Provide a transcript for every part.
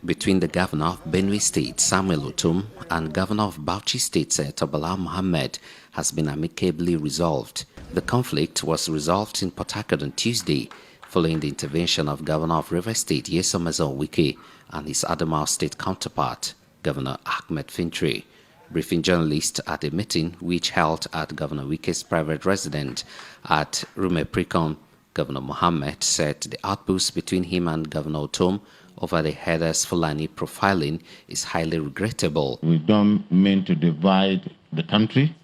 between the Governor of Benue State, Samuel Ortom, and Governor of Bauchi State, Bala Mohammed, has been amicably resolved. The conflict was resolved in Port Harcourt on Tuesday, following the intervention of Governor of Rivers State, Nyesom Wike, and his Adamawa State counterpart, Governor Ahmed Fintiri. Briefing journalists at a meeting which held at Governor Wike's private residence at Precon, Governor Mohammed said the outburst between him and Governor Ortom over the herders Fulani profiling is highly regrettable. We don't mean to divide the country,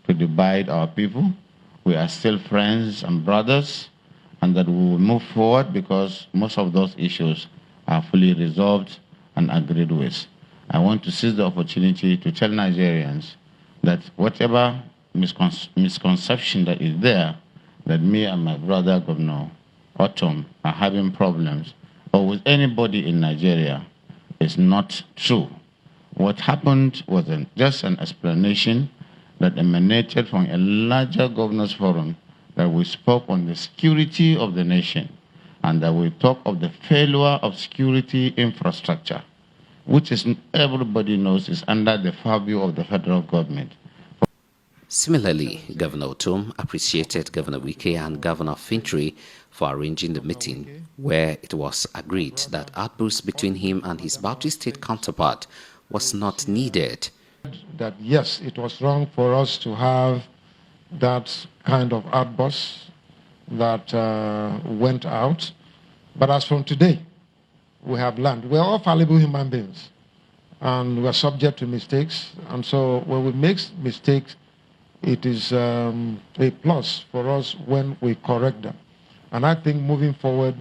to divide our people. We are still friends and brothers, and that we will move forward because most of those issues are fully resolved and agreed with. I want to seize the opportunity to tell Nigerians that whatever misconception that is there, that me and my brother Governor Ortom are having problems or with anybody in Nigeria is not true. What happened was just an explanation that emanated from a larger governors forum, that we spoke on the security of the nation and that we talk of the failure of security infrastructure, which is everybody knows is under the purview of the federal government. Similarly, Governor Ortom appreciated Governor Wike and Governor Fintiri for arranging the meeting, where it was agreed that outbursts between him and his Bauchi State counterpart was not needed. That yes, it was wrong for us to have that kind of outburst that went out, but as from today, we have learned. We're all fallible human beings, and we're subject to mistakes, and so when we make mistakes, it is a plus for us when we correct them. And I think moving forward,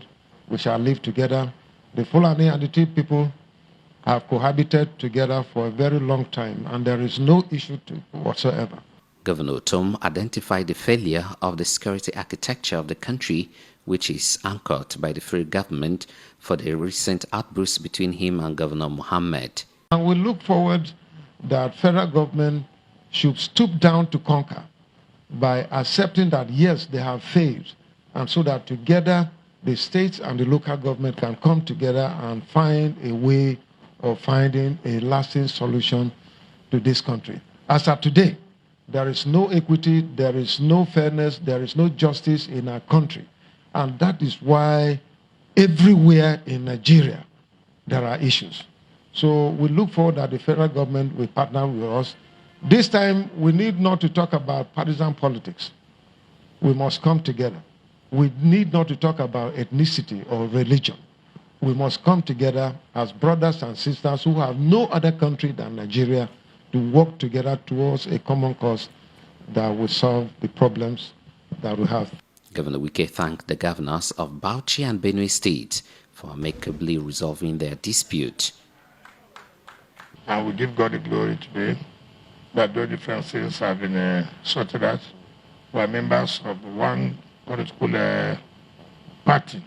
we shall live together. The Fulani and the thier people have cohabited together for a very long time, and there is no issue whatsoever. Governor Ortom identified the failure of the security architecture of the country, which is anchored by the federal government, for the recent outbursts between him and Governor Mohammed. And we look forward that federal government should stoop down to conquer by accepting that, yes, they have failed, and so that together the states and the local government can come together and find a way of finding a lasting solution to this country. As of today, there is no equity, there is no fairness, there is no justice in our country. And that is why everywhere in Nigeria there are issues. So we look forward that the federal government will partner with us. This time, we need not to talk about partisan politics. We must come together. We need not to talk about ethnicity or religion. We must come together as brothers and sisters who have no other country than Nigeria to work together towards a common cause that will solve the problems that we have. Governor Wike thanked the governors of Bauchi and Benue State for amicably resolving their dispute. And we give God the glory today that those differences have been sorted out. We are members of one political party.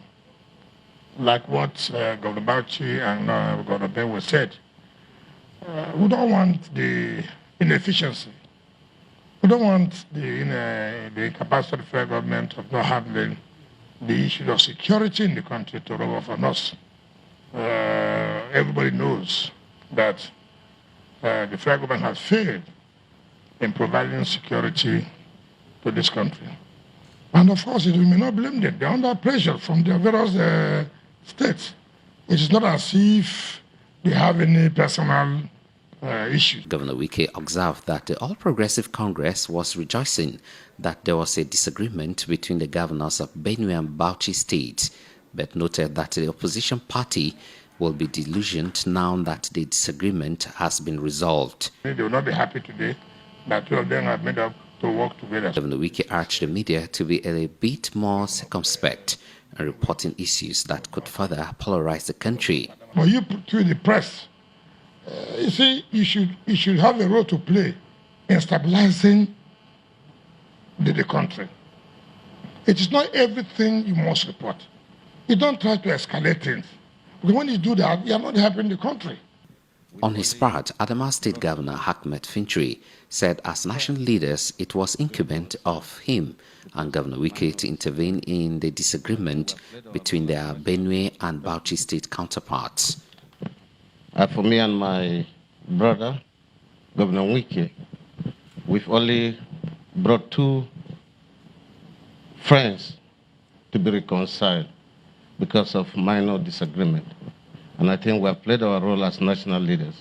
Like what Governor Bauchi and Governor Benue said, we don't want the inefficiency. We don't want the incapacity of the federal government of not handling the issue of security in the country to rub off on us. Everybody knows that the federal government has failed in providing security to this country. And of course, we may not blame them. They're under pressure from their various states. It is not as if they have any personal issues. Governor Wike observed that the All Progressive Congress was rejoicing that there was a disagreement between the governors of Benue and Bauchi State, but noted that the opposition party will be disillusioned now that the disagreement has been resolved. They will not be happy today that two of them have made up to work together. Governor Wike urged the media to be a bit more circumspect in reporting issues that could further polarize the country. But you through the press, you see, you should have a role to play in stabilizing the country. It is not everything you must report. You don't try to escalate things. Because when you do that, you are not helping the country. On his part, Adamawa State Governor Ahmed Fintiri said as national leaders it was incumbent of him and Governor Wike to intervene in the disagreement between their Benue and Bauchi State counterparts. For me and my brother, Governor Wike, we've only brought 2 friends to be reconciled because of minor disagreement. And I think we have played our role as national leaders.